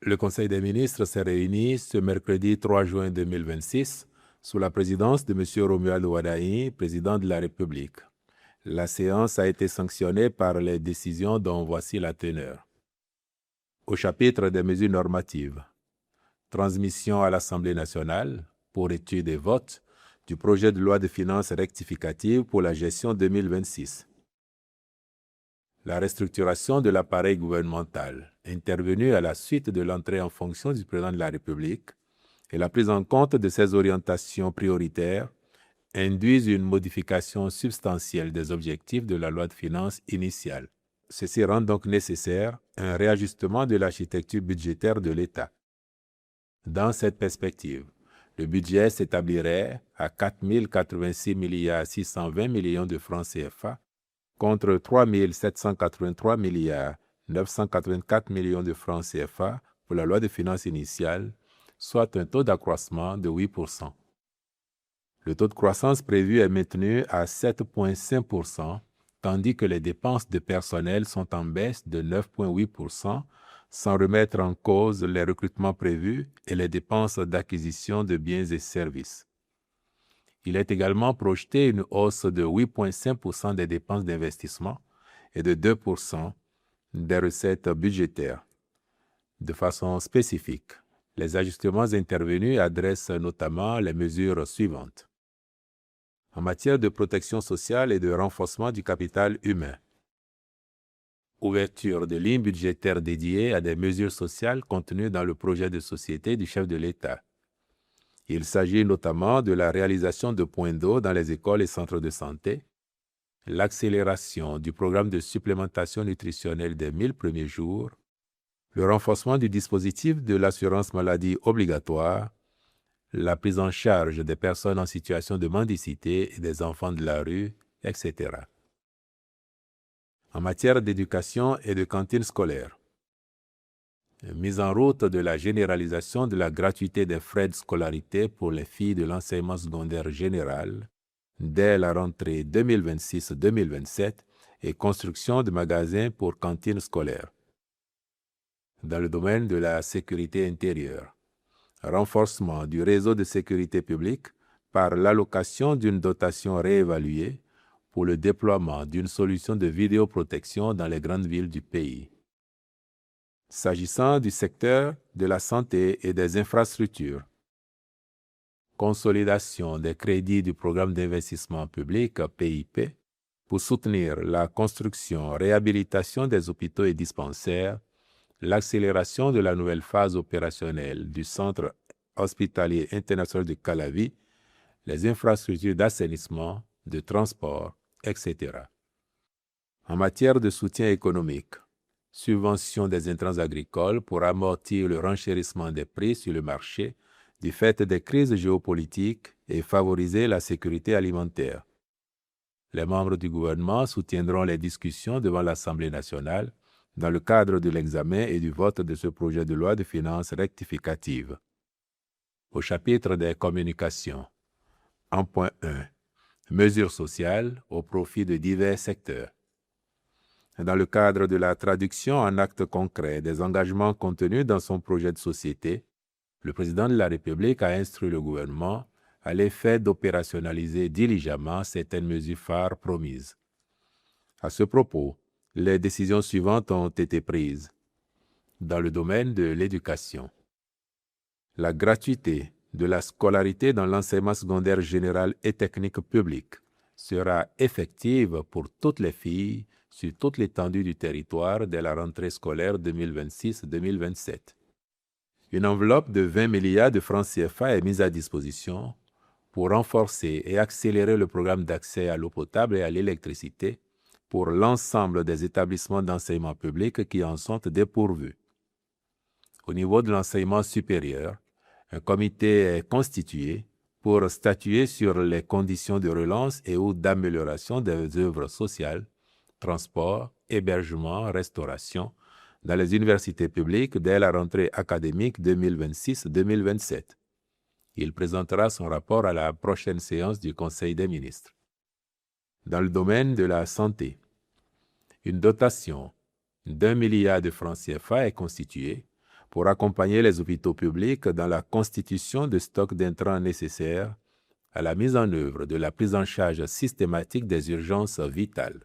Le Conseil des ministres s'est réuni ce mercredi 3 juin 2026 sous la présidence de M. Romuald Wadaï, président de la République. La séance a été sanctionnée par les décisions dont voici la teneur. Au chapitre des mesures normatives, transmission à l'Assemblée nationale, pour étude et vote, du projet de loi de finances rectificative pour la gestion 2026. La restructuration de l'appareil gouvernemental, intervenue à la suite de l'entrée en fonction du président de la République, et la prise en compte de ses orientations prioritaires induisent une modification substantielle des objectifs de la loi de finances initiale. Ceci rend donc nécessaire un réajustement de l'architecture budgétaire de l'État. Dans cette perspective, le budget s'établirait à 4 086 620 millions de francs CFA contre 3 783 984 millions de francs CFA pour la loi de finances initiale, soit un taux d'accroissement de 8%. Le taux de croissance prévu est maintenu à 7,5%, tandis que les dépenses de personnel sont en baisse de 9,8%, sans remettre en cause les recrutements prévus et les dépenses d'acquisition de biens et services. Il est également projeté une hausse de 8,5% des dépenses d'investissement et de 2% des recettes budgétaires. De façon spécifique, les ajustements intervenus adressent notamment les mesures suivantes. En matière de protection sociale et de renforcement du capital humain. Ouverture de lignes budgétaires dédiées à des mesures sociales contenues dans le projet de société du chef de l'État. Il s'agit notamment de la réalisation de points d'eau dans les écoles et centres de santé, l'accélération du programme de supplémentation nutritionnelle des 1000 premiers jours, le renforcement du dispositif de l'assurance maladie obligatoire, la prise en charge des personnes en situation de mendicité et des enfants de la rue, etc. En matière d'éducation et de cantine scolaire, mise en route de la généralisation de la gratuité des frais de scolarité pour les filles de l'enseignement secondaire général dès la rentrée 2026-2027 et construction de magasins pour cantines scolaires. Dans le domaine de la sécurité intérieure, renforcement du réseau de sécurité publique par l'allocation d'une dotation réévaluée pour le déploiement d'une solution de vidéoprotection dans les grandes villes du pays. S'agissant du secteur de la santé et des infrastructures, consolidation des crédits du programme d'investissement public PIP pour soutenir la construction, réhabilitation des hôpitaux et dispensaires, l'accélération de la nouvelle phase opérationnelle du centre hospitalier international de Calavi, les infrastructures d'assainissement, de transport, etc. En matière de soutien économique, subvention des intrants agricoles pour amortir le renchérissement des prix sur le marché du fait des crises géopolitiques et favoriser la sécurité alimentaire. Les membres du gouvernement soutiendront les discussions devant l'Assemblée nationale dans le cadre de l'examen et du vote de ce projet de loi de finances rectificative. Au chapitre des communications, en point 1, mesures sociales au profit de divers secteurs. Dans le cadre de la traduction en actes concrets des engagements contenus dans son projet de société, le président de la République a instruit le gouvernement à l'effet d'opérationnaliser diligemment certaines mesures phares promises. À ce propos, les décisions suivantes ont été prises. Dans le domaine de l'éducation, la gratuité de la scolarité dans l'enseignement secondaire général et technique public sera effective pour toutes les filles sur toute l'étendue du territoire dès la rentrée scolaire 2026-2027. Une enveloppe de 20 milliards de francs CFA est mise à disposition pour renforcer et accélérer le programme d'accès à l'eau potable et à l'électricité pour l'ensemble des établissements d'enseignement public qui en sont dépourvus. Au niveau de l'enseignement supérieur, un comité est constitué pour statuer sur les conditions de relance et ou d'amélioration des œuvres sociales, transport, hébergement, restauration, dans les universités publiques dès la rentrée académique 2026-2027. Il présentera son rapport à la prochaine séance du Conseil des ministres. Dans le domaine de la santé, une dotation d'1 milliard de francs CFA est constituée pour accompagner les hôpitaux publics dans la constitution de stocks d'intrants nécessaires à la mise en œuvre de la prise en charge systématique des urgences vitales.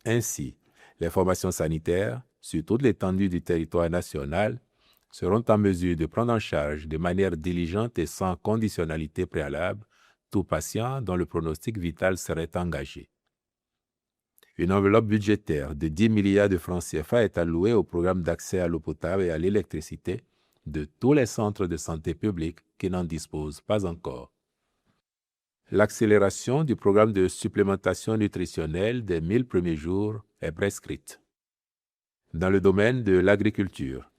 Ainsi, les formations sanitaires, sur toute l'étendue du territoire national, seront en mesure de prendre en charge de manière diligente et sans conditionnalité préalable tout patient dont le pronostic vital serait engagé. Une enveloppe budgétaire de 10 milliards de francs CFA est allouée au programme d'accès à l'eau potable et à l'électricité de tous les centres de santé publics qui n'en disposent pas encore. L'accélération du programme de supplémentation nutritionnelle des 1000 premiers jours est prescrite. Dans le domaine de l'agriculture,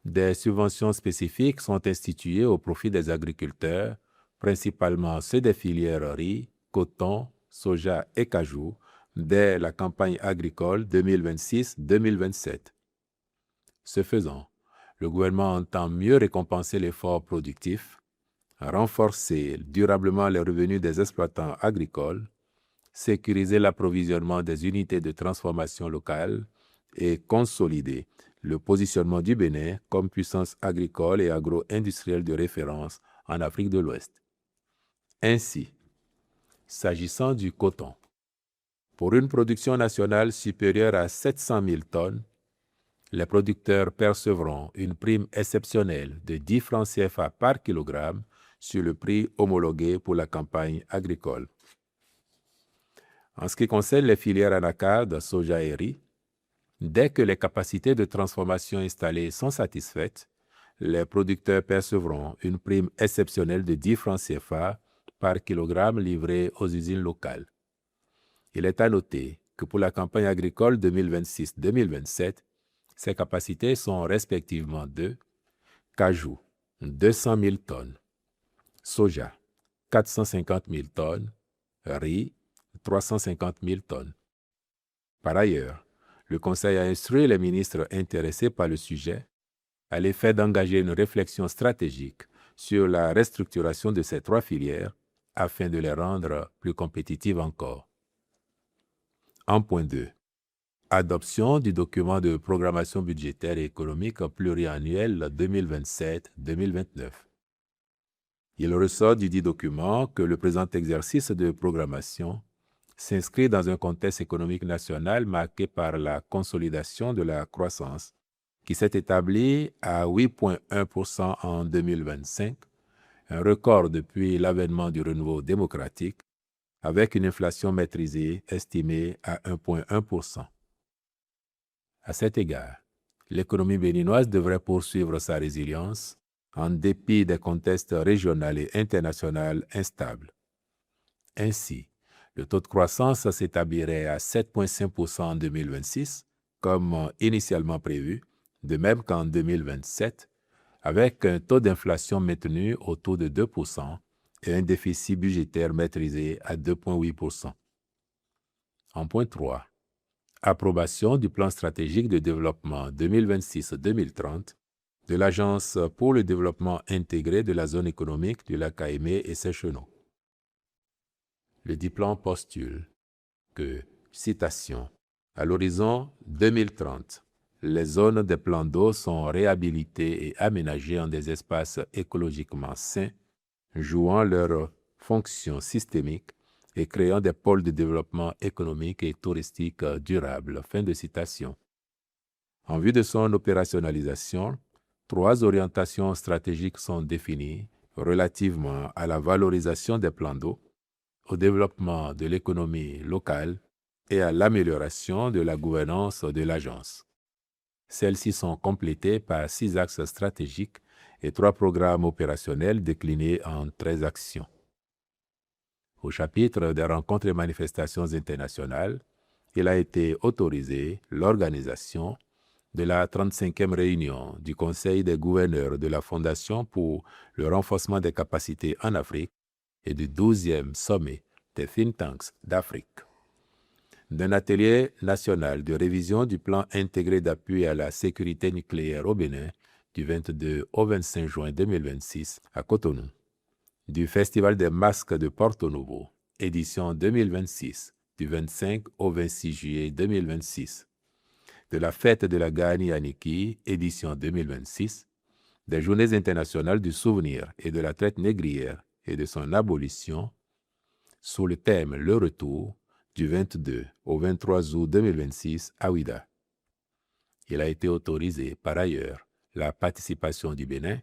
des subventions spécifiques sont instituées au profit des agriculteurs, principalement ceux des filières riz, coton, soja et cajou, dès la campagne agricole 2026-2027. Ce faisant, le gouvernement entend mieux récompenser l'effort productif, renforcer durablement les revenus des exploitants agricoles, sécuriser l'approvisionnement des unités de transformation locales et consolider le positionnement du Bénin comme puissance agricole et agro-industrielle de référence en Afrique de l'Ouest. Ainsi, s'agissant du coton, pour une production nationale supérieure à 700 000 tonnes, les producteurs percevront une prime exceptionnelle de 10 francs CFA par kilogramme sur le prix homologué pour la campagne agricole. En ce qui concerne les filières anacarde, soja et riz, dès que les capacités de transformation installées sont satisfaites, les producteurs percevront une prime exceptionnelle de 10 francs CFA par kilogramme livré aux usines locales. Il est à noter que pour la campagne agricole 2026-2027, ces capacités sont respectivement de cajou, 200 000 tonnes, soja, 450 000 tonnes, riz, 350 000 tonnes. Par ailleurs, le Conseil a instruit les ministres intéressés par le sujet à l'effet d'engager une réflexion stratégique sur la restructuration de ces trois filières afin de les rendre plus compétitives encore. En point 2. Adoption du document de programmation budgétaire et économique pluriannuel 2027-2029. Il ressort du dit document que le présent exercice de programmation s'inscrit dans un contexte économique national marqué par la consolidation de la croissance qui s'est établie à 8,1% en 2025, un record depuis l'avènement du renouveau démocratique, avec une inflation maîtrisée estimée à 1,1%. À cet égard, l'économie béninoise devrait poursuivre sa résilience en dépit des contextes régional et international instables. Ainsi, le taux de croissance s'établirait à 7,5% en 2026, comme initialement prévu, de même qu'en 2027, avec un taux d'inflation maintenu autour de 2% et un déficit budgétaire maîtrisé à 2,8%. En point 3. Approbation du plan stratégique de développement 2026-2030 de l'Agence pour le développement intégré de la zone économique du lac Caïmé et ses chenaux. Le dit plan postule que, citation, à l'horizon 2030, les zones des plans d'eau sont réhabilitées et aménagées en des espaces écologiquement sains, jouant leur fonction systémique et créant des pôles de développement économique et touristique durable. Fin de citation. En vue de son opérationnalisation, 3 orientations stratégiques sont définies relativement à la valorisation des plans d'eau, au développement de l'économie locale et à l'amélioration de la gouvernance de l'agence. Celles-ci sont complétées par 6 axes stratégiques et 3 programmes opérationnels déclinés en 13 actions. Au chapitre des rencontres et manifestations internationales, il a été autorisé l'organisation de la 35e réunion du Conseil des gouverneurs de la Fondation pour le renforcement des capacités en Afrique et du 12e sommet des think tanks d'Afrique. D'un atelier national de révision du plan intégré d'appui à la sécurité nucléaire au Bénin du 22 au 25 juin 2026 à Cotonou, du Festival des masques de Porto Novo, édition 2026, du 25 au 26 juillet 2026, de la fête de la Gani Aniki, édition 2026, des Journées internationales du souvenir et de la traite négrière et de son abolition, sous le thème Le Retour, du 22 au 23 août 2026 à Ouidah. Il a été autorisé, par ailleurs, la participation du Bénin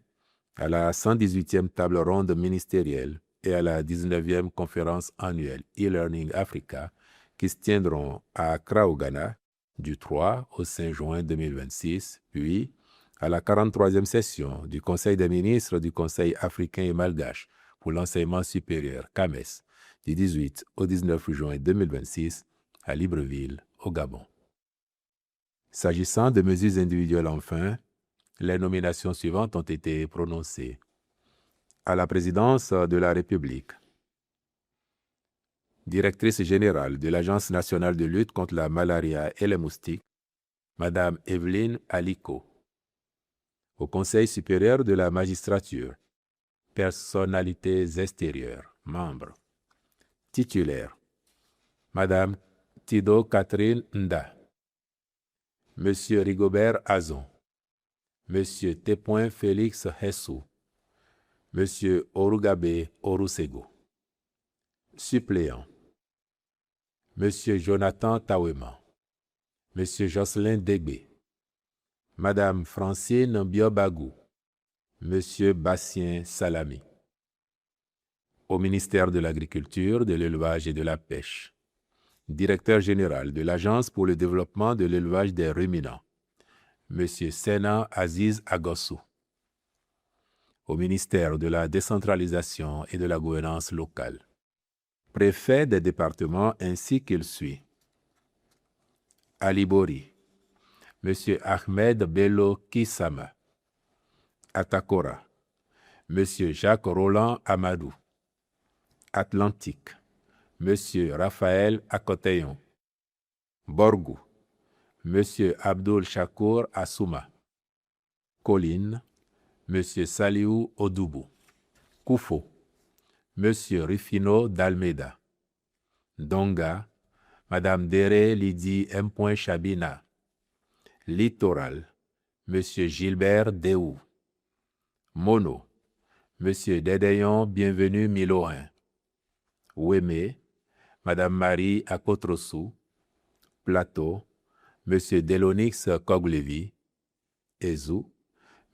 à la 118e table ronde ministérielle et à la 19e conférence annuelle e-Learning Africa qui se tiendront à Accra au Ghana du 3 au 5 juin 2026, puis à la 43e session du Conseil des ministres du Conseil africain et malgache pour l'enseignement supérieur, CAMES, du 18 au 19 juin 2026 à Libreville, au Gabon. S'agissant de mesures individuelles enfin, les nominations suivantes ont été prononcées. À la présidence de la République, directrice générale de l'Agence nationale de lutte contre la malaria et les moustiques, Madame Evelyne Aliko. Au Conseil supérieur de la magistrature, personnalités extérieures, membres. Titulaire, Madame Tido Catherine Nda, Monsieur Rigobert Azon, Monsieur T. Félix Hessou, Monsieur Orugabe Orusego. Suppléant, Monsieur Jonathan Tawema, Monsieur Jocelyn Degbe, Madame Francine Biobagou, Monsieur Bastien Salami. Au ministère de l'Agriculture, de l'Élevage et de la Pêche, Directeur général de l'Agence pour le développement de l'élevage des ruminants, Monsieur Sena Aziz Agossou. Au ministère de la Décentralisation et de la Gouvernance locale, Préfet des départements ainsi qu'il suit. Alibori, Monsieur Ahmed Bello Kissama. Atakora, Monsieur Jacques Roland Amadou. Atlantique, Monsieur Raphaël Akoteyon. Borgou, Monsieur Abdul Shakur Assouma. Colline, Monsieur Saliou Odoubou. Koufo, Monsieur Rufino d'Almeida. Donga, Madame Dere Lydie M. Chabina. Littoral, Monsieur Gilbert Déou. Mono, Monsieur Dédéon Bienvenu Miloin. Ouémé, Madame Marie Akotrosou. Plateau, Monsieur Delonix Koglevi. Ezou,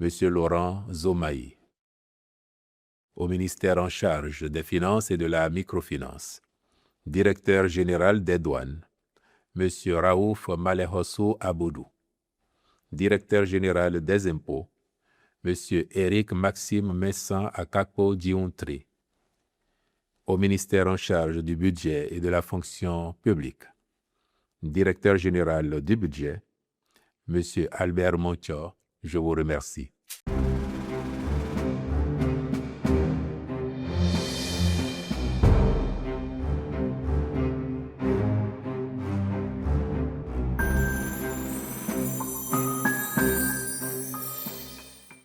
Monsieur Laurent Zomaï. Au ministère en charge des Finances et de la Microfinance, Directeur général des douanes, Monsieur Raouf Malehossou Aboudou. Directeur général des impôts, Monsieur Éric Maxime Messan Akako Diontri. Au ministère en charge du budget et de la fonction publique, Directeur général du budget, Monsieur Albert Montior, je vous remercie.